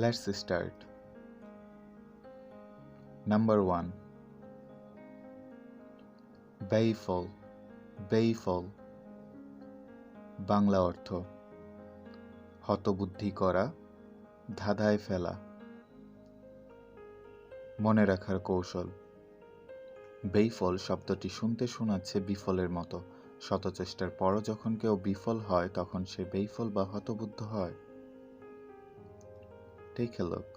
Let's start. Number 1. ব্যয়ফল ব্যয়ফল Bangla অর্থ হতবুদ্ধি করা, ধাঁধায় ফেলা। মনে রাখার কৌশল। ব্যয়ফল শব্দটি শুনতে শোনাচ্ছে বিফলের মতো। শত চেষ্টার পরও যখন কেউ বিফল হয় তখন সে ব্যয়ফল বা হতবুদ্ধ হয়। Take a look.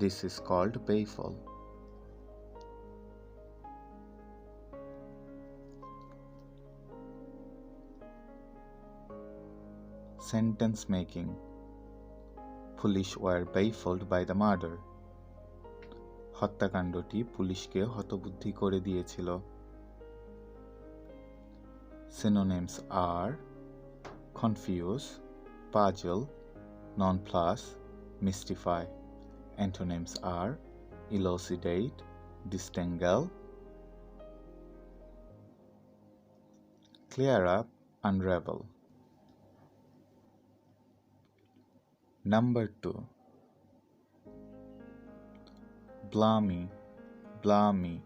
This is called ব্যয়ফল. Sentence making. Police were baffled by the murder. হত্যাকাণ্ডটি পুলিশকে হতবুদ্ধি করে দিয়েছিল। Synonyms are confuse, puzzle, nonplus, mystify. Antonyms are elucidate, disentangle, clear up, unravel. Number 2. Blami, blami.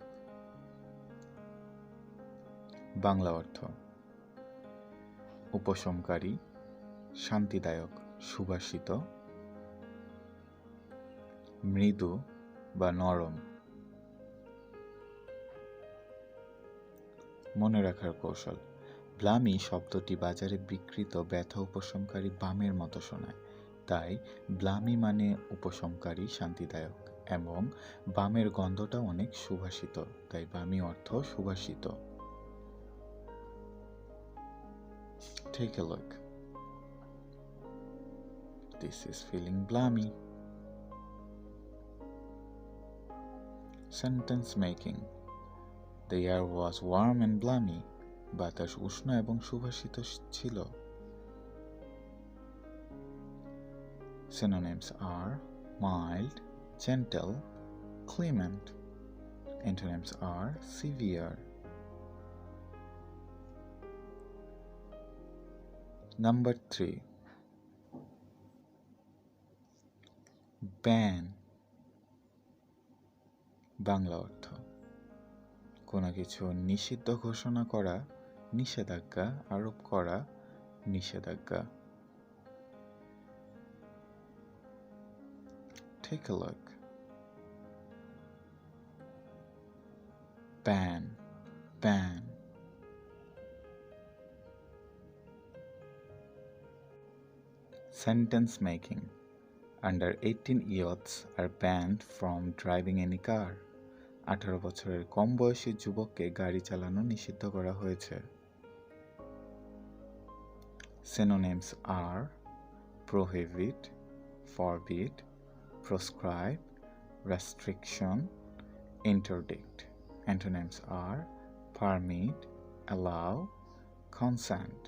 Bangla অর্থ উপশমকারী, শান্তিদায়ক, সুবাসিত, মৃদু বা নরম। মনে রাখার কৌশল। ব্লামি শব্দটি বাজারে বিক্রিত ব্যথা উপশমকারী বামের মতো শোনায়, তাই ব্লামি মানে উপশমকারী, শান্তিদায়ক, এবং বামের গন্ধটা অনেক সুবাসিত, তাই বামি অর্থ সুবাসিত। Take a look. This is feeling blami. Sentence making. The air was warm and balmy. বাতাস উষ্ণ এবং সুবাসিত ছিল। Synonyms are mild, gentle, clement. Antonyms are severe. Number 3. Ban. Bangla অর্থ কোনো কিছু নিষিদ্ধ ঘোষণা করা, নিষেধাজ্ঞা আরোপ করা, নিষেধাজ্ঞা। Take a look. Ban, ban. Sentence making. Under 18 youths are banned from driving any car. 18 বছরের কম বয়সী যুবককে গাড়ি চালানো নিষিদ্ধ করা হয়েছে। Synonyms are prohibit, forbid, proscribe, restriction, interdict. Antonyms are permit, allow, consent.